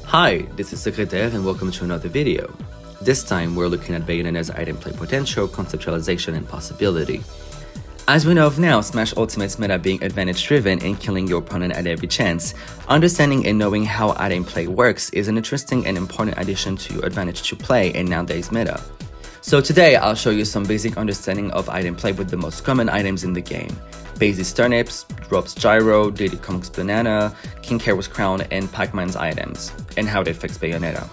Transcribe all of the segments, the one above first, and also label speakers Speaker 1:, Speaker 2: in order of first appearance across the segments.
Speaker 1: Hi, this is Secretaire and welcome to another video. This time we're looking at Bayonetta's item play potential, conceptualization, and possibility. As we know of now, Smash Ultimate's meta being advantage driven and killing your opponent at every chance, understanding and knowing how item play works is an interesting and important addition to your advantage to play in nowadays meta. So today I'll show you some basic understanding of item play with the most common items in the game. Bazy's turnips, R.O.B's gyro, Diddy Kong's banana, King K's crown, and Pac-Man's items, and how it affects Bayonetta.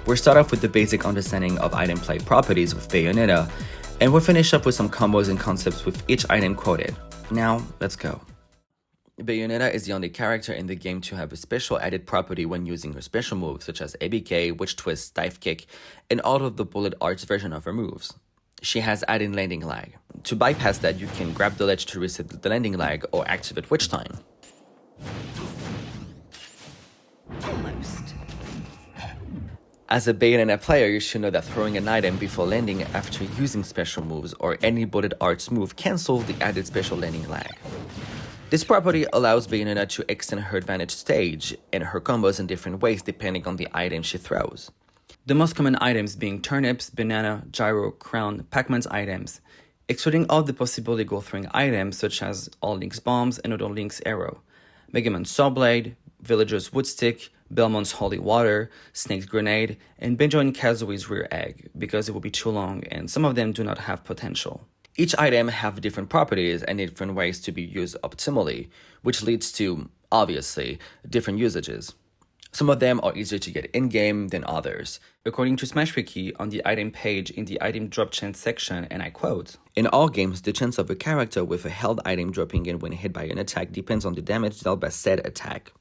Speaker 1: We'll start off with the basic understanding of item play properties with Bayonetta, and we'll finish up with some combos and concepts with each item quoted. Now, let's go. Bayonetta is the only character in the game to have a special added property when using her special moves such as ABK, Witch Twist, Dive Kick, and all of the bullet arts version of her moves. She has added landing lag. To bypass that, you can grab the ledge to reset the landing lag or activate Witch Time. As a Bayonetta player, you should know that throwing an item before landing after using special moves or any bullet arts move cancels the added special landing lag. This property allows Bayonetta to extend her advantage stage and her combos in different ways depending on the item she throws. The most common items being turnips, banana, gyro, crown, Pac-Man's items, excluding all the possible legal throwing items such as all Link's bombs and other Link's arrow, Mega Man's saw blade, Villager's wood stick, Belmont's holy water, Snake's grenade, and Benjo and Kazui's rear egg, because it will be too long and some of them do not have potential. Each item have different properties and different ways to be used optimally, which leads to, obviously, different usages. Some of them are easier to get in-game than others. According to Smash Wiki, on the item page in the item drop chance section, and I quote, "In all games, the chance of a character with a held item dropping in when hit by an attack depends on the damage dealt by said attack."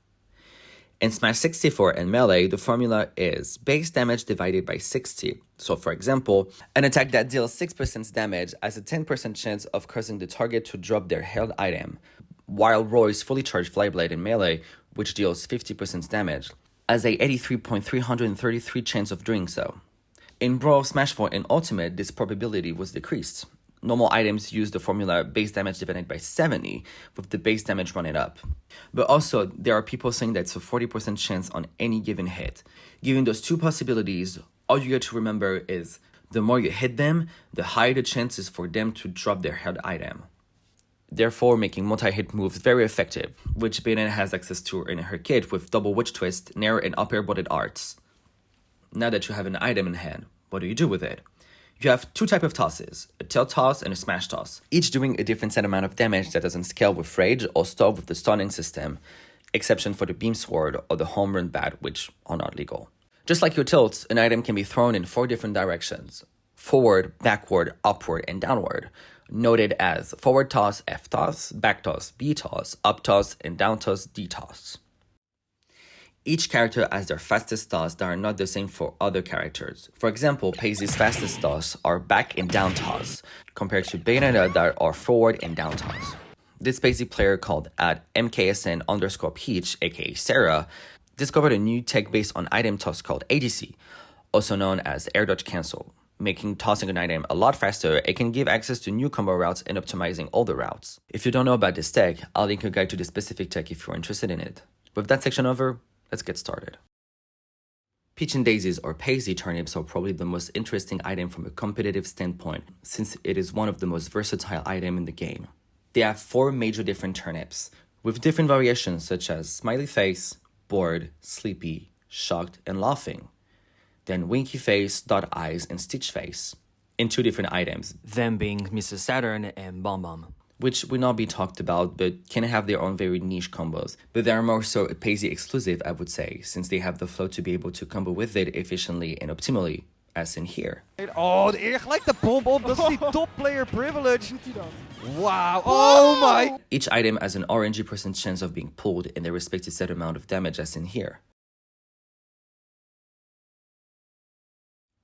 Speaker 1: In Smash 64 and Melee, the formula is base damage divided by 60. So for example, an attack that deals 6% damage has a 10% chance of causing the target to drop their held item, while Roy's fully charged Flyblade in Melee, which deals 50% damage, has a 83.333 chance of doing so. In Brawl, Smash 4, and Ultimate, this probability was decreased. Normal items use the formula base damage divided by 70, with the base damage running up. But also, there are people saying that it's a 40% chance on any given hit. Given those two possibilities, all you got to remember is the more you hit them, the higher the chances for them to drop their held item. Therefore, making multi-hit moves very effective, which Bayonetta has access to in her kit with double Witch Twist, Nair, and upper bullet arts. Now that you have an item in hand, what do you do with it? You have two types of tosses, a tail toss and a smash toss, each doing a different set amount of damage that doesn't scale with rage or stop with the stunning system, exception for the beam sword or the home run bat, which are not legal. Just like your tilts, an item can be thrown in 4 different directions: forward, backward, upward, and downward, noted as forward toss, F toss, back toss, B toss, up toss, and down toss, D toss. Each character has their fastest toss that are not the same for other characters. For example, Paisley's fastest toss are back and down toss, compared to Bayonetta that are forward and down toss. This Paisley player called at MKSN_Peach, aka Sarah, discovered a new tech based on item toss called ADC, also known as air dodge cancel, making tossing an item a lot faster. It can give access to new combo routes and optimizing older routes. If you don't know about this tech, I'll link a guide to the specific tech if you're interested in it. With that section over, let's get started. Peach and Daisy's or Paisley turnips are probably the most interesting item from a competitive standpoint, since it is one of the most versatile items in the game. They have 4 major different turnips, with different variations such as smiley face, bored, sleepy, shocked, and laughing. Then winky face, dot eyes, and stitch face, in 2 different items,
Speaker 2: them being Mrs. Saturn and Bomb Bomb,
Speaker 1: which will not be talked about but can have their own very niche combos. But they are more so a Paisley exclusive, I would say, since they have the flow to be able to combo with it efficiently and optimally, as in here.
Speaker 3: Oh, eerder gelijk de bomb op. Dat is die top player privilege. Wow. Oh my.
Speaker 1: Each item has an RNG% chance of being pulled in their respective set amount of damage, as in here.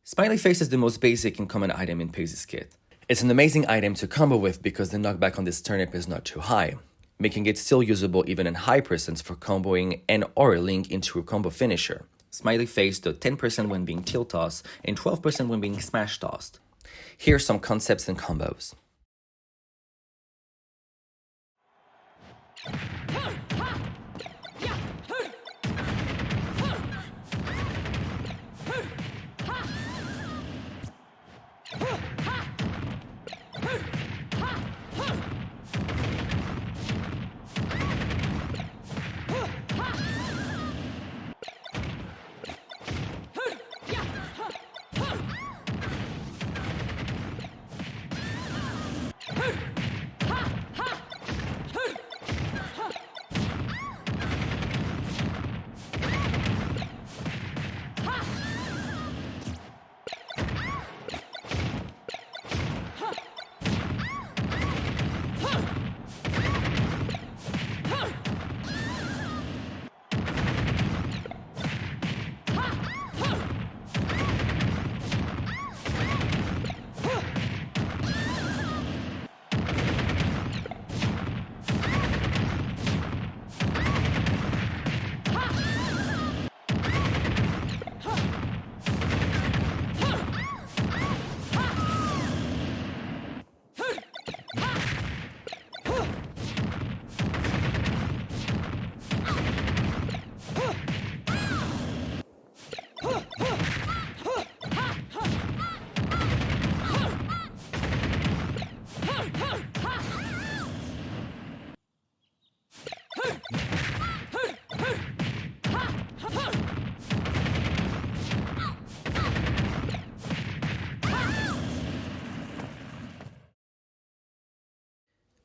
Speaker 1: Smiley face is the most basic and common item in Paisley's kit. It's an amazing item to combo with because the knockback on this turnip is not too high, making it still usable even in high percents for comboing and or link into a combo finisher. Smiley face does 10% when being tilt tossed and 12% when being smash tossed. Here are some concepts and combos.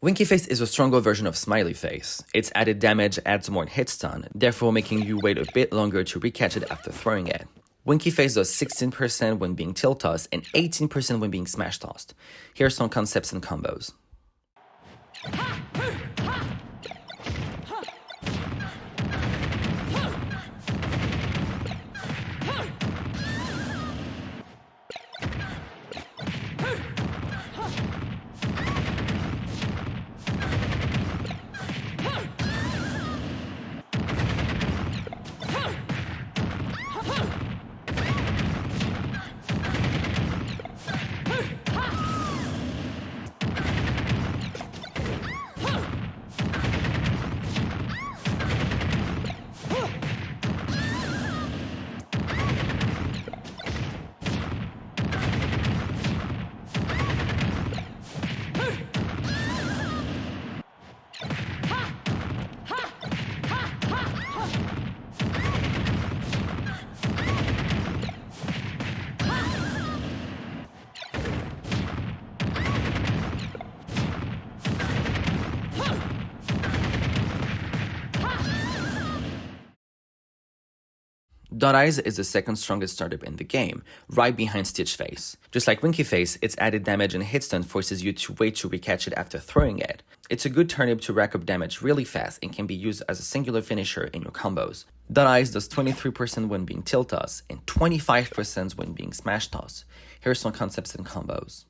Speaker 1: Winky Face is a stronger version of Smiley Face. Its added damage adds more hit stun, therefore making you wait a bit longer to recatch it after throwing it. Winky Face does 16% when being tilt tossed and 18% when being smash tossed. Here are some concepts and combos. Dot Eyes is the second strongest turnip in the game, right behind Stitch Face. Just like Winky Face, its added damage and hit stun forces you to wait to recatch it after throwing it. It's a good turnip to rack up damage really fast and can be used as a singular finisher in your combos. Dot Eyes does 23% when being tilt toss and 25% when being smash toss. Here are some concepts and combos.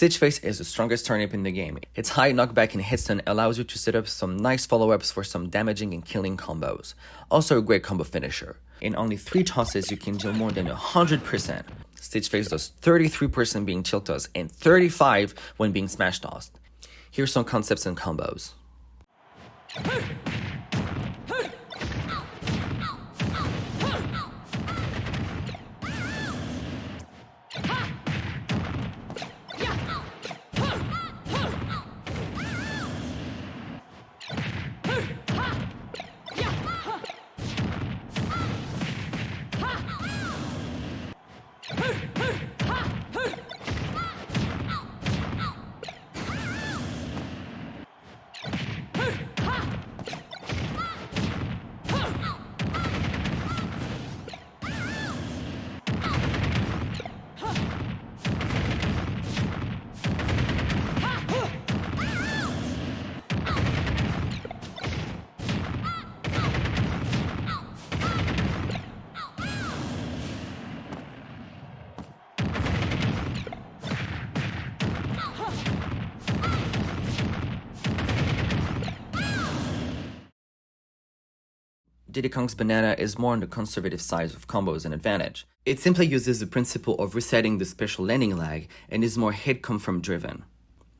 Speaker 1: Stitch Face is the strongest turnip in the game. Its high knockback and hit stun allows you to set up some nice follow-ups for some damaging and killing combos. Also a great combo finisher. In only 3 tosses you can deal more than 100%. Stitch Face does 33% being tilt tossed and 35% when being smash tossed. Here's some concepts and combos. Diddy Kong's Banana is more on the conservative side of combos and advantage. It simply uses the principle of resetting the special landing lag and is more hit confirm driven.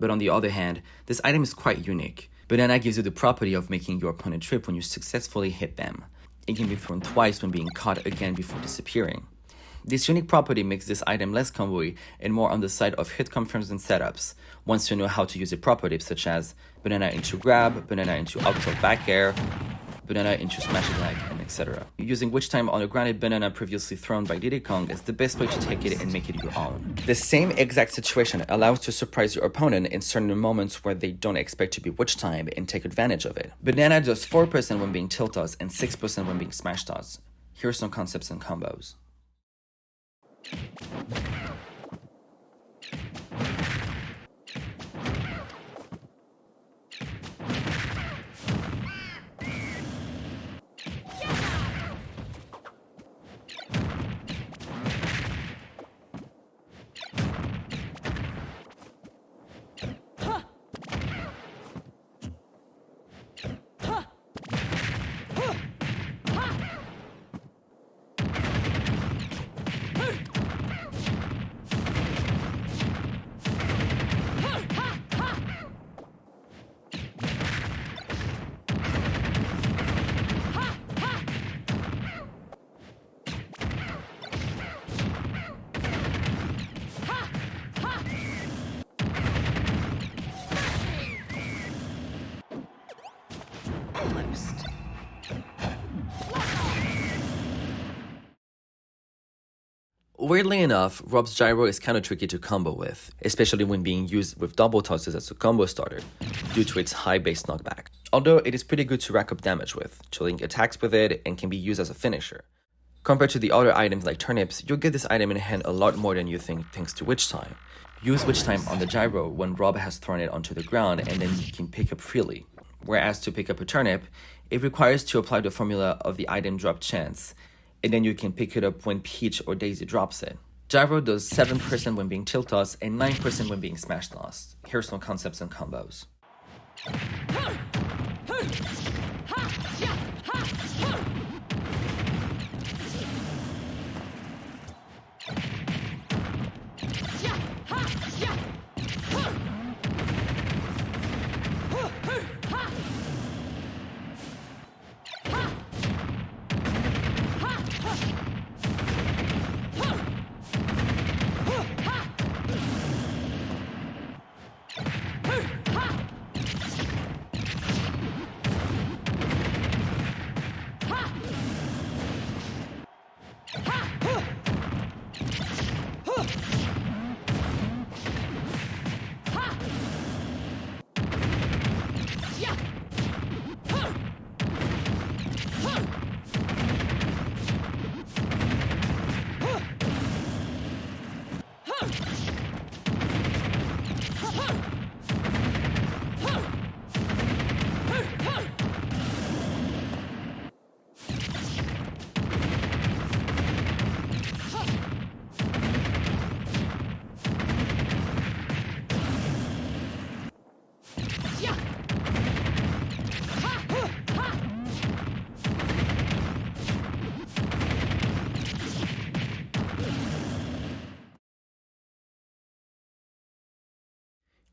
Speaker 1: But on the other hand, this item is quite unique. Banana gives you the property of making your opponent trip when you successfully hit them. It can be thrown twice when being caught again before disappearing. This unique property makes this item less combo-y and more on the side of hit confirms and setups, once you know how to use it properly, such as Banana into grab, Banana into up tilt back air, Banana into smashing leg, and etc. Using Witch Time on a grounded banana previously thrown by Diddy Kong is the best way to take it and make it your own. The same exact situation allows to surprise your opponent in certain moments where they don't expect to be Witch Time and take advantage of it. Banana does 4% when being tilt toss and 6% when being smash toss. Here are some concepts and combos. Weirdly enough, R.O.B's gyro is kind of tricky to combo with, especially when being used with double tosses as a combo starter, due to its high base knockback. Although it is pretty good to rack up damage with, chilling attacks with it, and can be used as a finisher. Compared to the other items like turnips, you'll get this item in hand a lot more than you think thanks to Witch Time. Use Witch Time on the gyro when R.O.B has thrown it onto the ground and then you can pick up freely. Whereas to pick up a turnip, it requires to apply the formula of the item drop chance, and then you can pick it up when Peach or Daisy drops it. Gyro does 7% when being tilt tossed and 9% when being smash tossed. Here's some concepts and combos.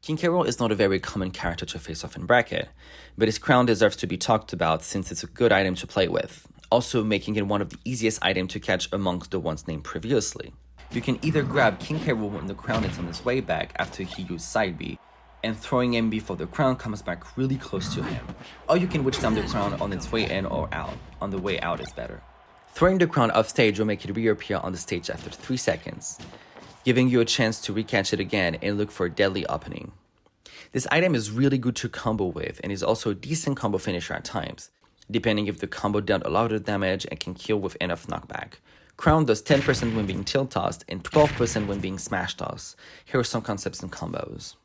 Speaker 1: King K. Rool is not a very common character to face off in bracket, but his crown deserves to be talked about since it's a good item to play with, also making it one of the easiest items to catch amongst the ones named previously. You can either grab King K. Rool when the crown is on his way back after he used side B, and throwing him before the crown comes back really close to him, or you can witch down the crown on its way in or out. On the way out is better. Throwing the crown off stage will make it reappear on the stage after 3 seconds, giving you a chance to recatch it again and look for a deadly opening. This item is really good to combo with and is also a decent combo finisher at times, depending if the combo dealt a lot of damage and can kill with enough knockback. Crown does 10% when being tilt tossed and 12% when being smash tossed. Here are some concepts and combos.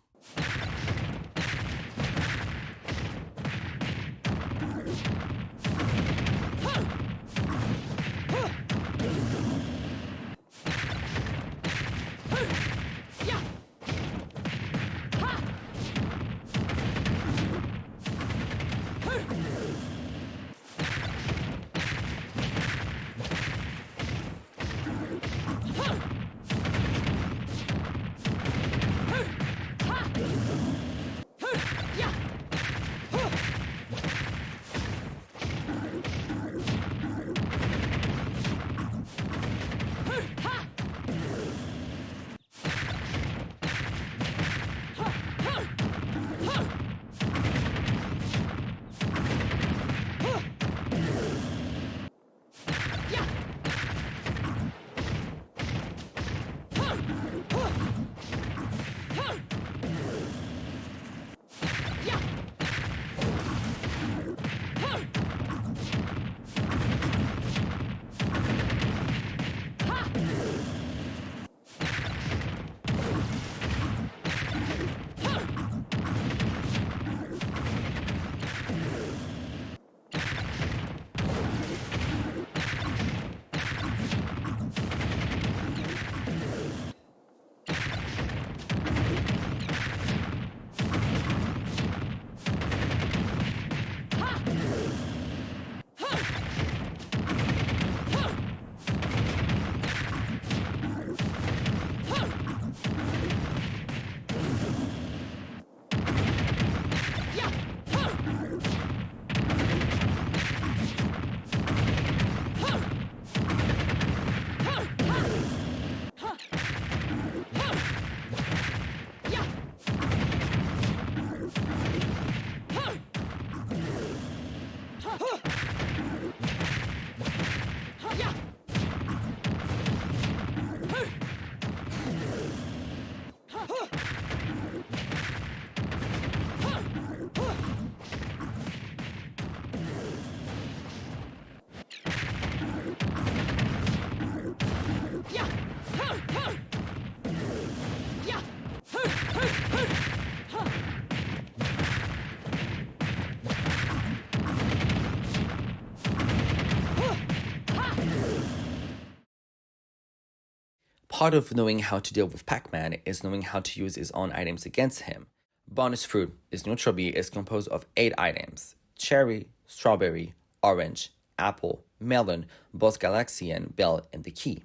Speaker 1: Part of knowing how to deal with Pac-Man is knowing how to use his own items against him. Bonus fruit, his neutral B, is composed of 8 items: cherry, strawberry, orange, apple, melon, both Galaxian, bell, and the key.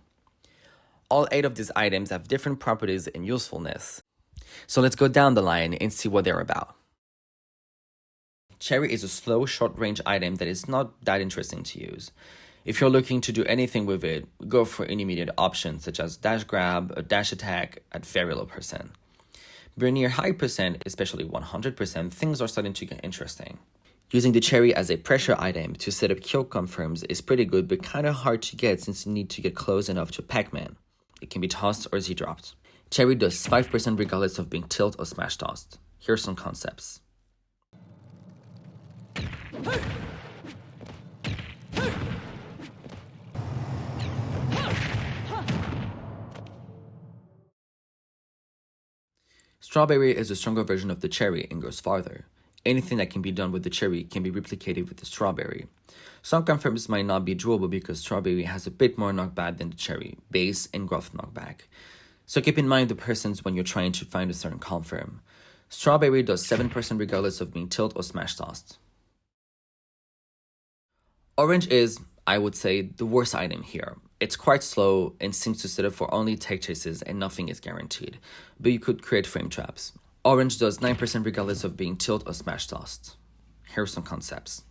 Speaker 1: All 8 of these items have different properties and usefulness. So let's go down the line and see what they're about. Cherry is a slow, short-range item that is not that interesting to use. If you're looking to do anything with it, go for intermediate options such as dash grab, a dash attack at very low percent. But near high percent, especially 100%, things are starting to get interesting. Using the cherry as a pressure item to set up kill confirms is pretty good, but kinda hard to get since you need to get close enough to Pac-Man. It can be tossed or Z-dropped. Cherry does 5% regardless of being tilt or smash tossed. Here's some concepts. Strawberry is a stronger version of the cherry and goes farther. Anything that can be done with the cherry can be replicated with the strawberry. Some confirms might not be doable because strawberry has a bit more knockback than the cherry, base and growth knockback. So keep in mind the percents when you're trying to find a certain confirm. Strawberry does 7% regardless of being tilt or smash tossed. Orange is, I would say, the worst item here. It's quite slow and seems to set up for only tech chases and nothing is guaranteed, but you could create frame traps. Orange does 9% regardless of being tilt or smash tossed. Here are some concepts.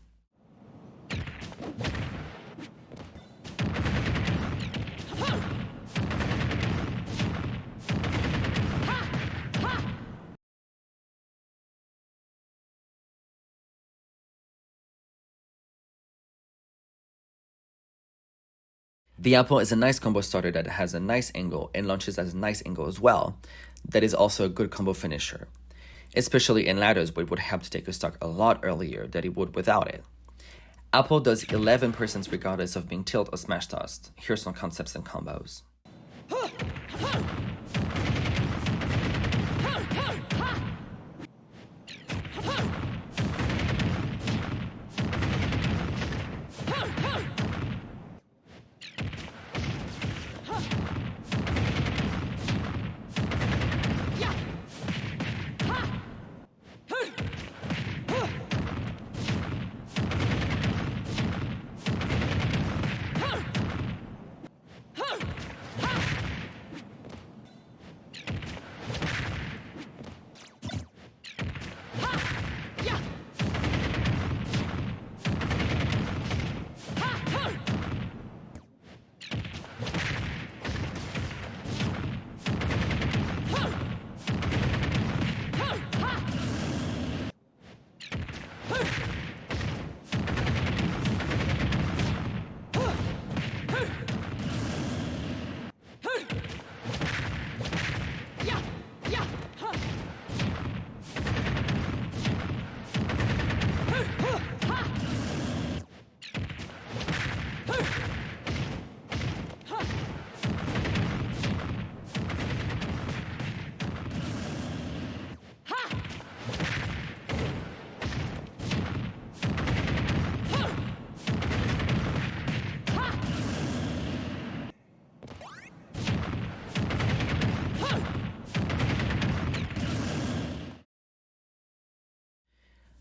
Speaker 1: The apple is a nice combo starter that has a nice angle and launches at a nice angle as well. That is also a good combo finisher, especially in ladders where it would help to take a stock a lot earlier than it would without it. Apple does 11% regardless of being tilt or smash tossed. Here's some concepts and combos.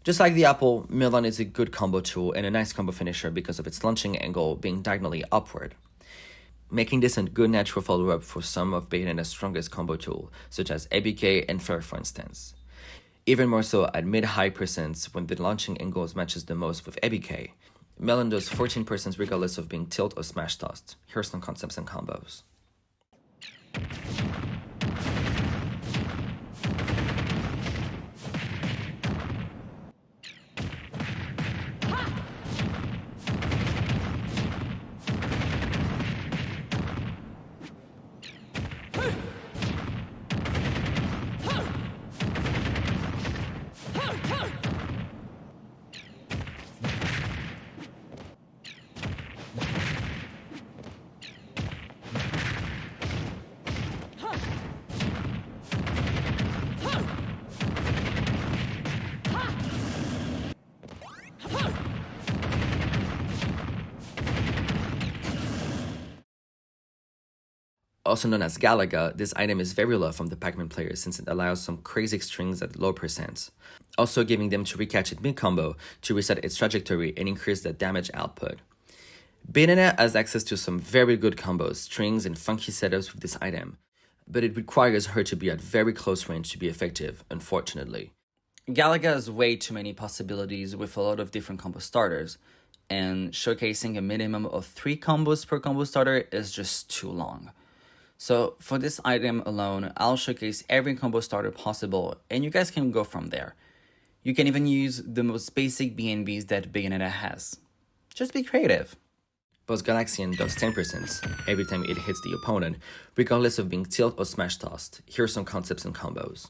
Speaker 1: Just like the apple, melon is a good combo tool and a nice combo finisher because of its launching angle being diagonally upward, making this a good natural follow-up for some of Bayonetta's strongest combo tools, such as ABK and Flare for instance. Even more so at mid-high percents when the launching angles matches the most with ABK. Melon does 14% regardless of being tilt or smash tossed. Here's some concepts and combos. Also known as Galaga, this item is very loved from the Pac-Man players since it allows some crazy strings at low percents, also giving them to recatch it mid-combo to reset its trajectory and increase the damage output. Bayonetta has access to some very good combos, strings, and funky setups with this item, but it requires her to be at very close range to be effective, unfortunately.
Speaker 2: Galaga has way too many possibilities with a lot of different combo starters, and showcasing a minimum of 3 combos per combo starter is just too long. So for this item alone, I'll showcase every combo starter possible, and you guys can go from there. You can even use the most basic BNBs that Bayonetta has. Just be creative.
Speaker 1: Boss Galaxian does 10% every time it hits the opponent, regardless of being tilt or smash tossed. Here are some concepts and combos.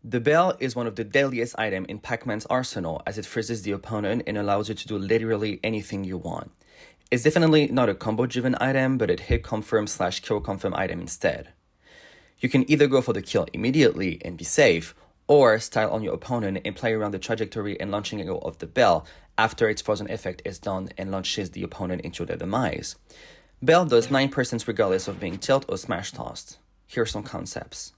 Speaker 1: The bell is one of the deadliest items in Pac-Man's arsenal as it freezes the opponent and allows you to do literally anything you want. It's definitely not a combo-driven item, but a hit confirm / kill confirm item instead. You can either go for the kill immediately and be safe, or style on your opponent and play around the trajectory and launching angle of the bell after its frozen effect is done and launches the opponent into their demise. Bell does 9% regardless of being tilt or smash tossed. Here are some concepts.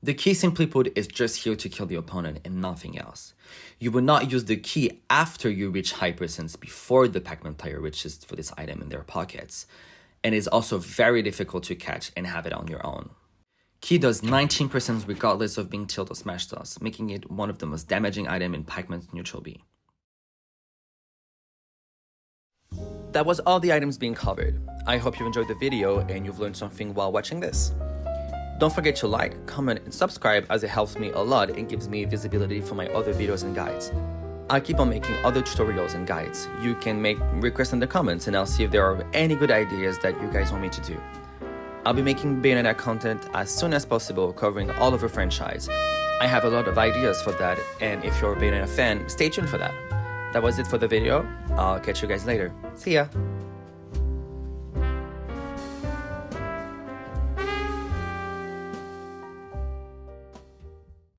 Speaker 1: The key, simply put, is just here to kill the opponent and nothing else. You will not use the key after you reach high percents before the Pac-Man player reaches for this item in their pockets, and is also very difficult to catch and have it on your own. Key does 19% regardless of being tilt or smash toss, making it one of the most damaging items in Pac-Man's neutral B. That was all the items being covered. I hope you enjoyed the video and you've learned something while watching this. Don't forget to like, comment, and subscribe as it helps me a lot and gives me visibility for my other videos and guides. I'll keep on making other tutorials and guides. You can make requests in the comments and I'll see if there are any good ideas that you guys want me to do. I'll be making Bayonetta content as soon as possible, covering all of the franchise. I have a lot of ideas for that, and if you're a Bayonetta fan, stay tuned for that. That was it for the video. I'll catch you guys later. See ya!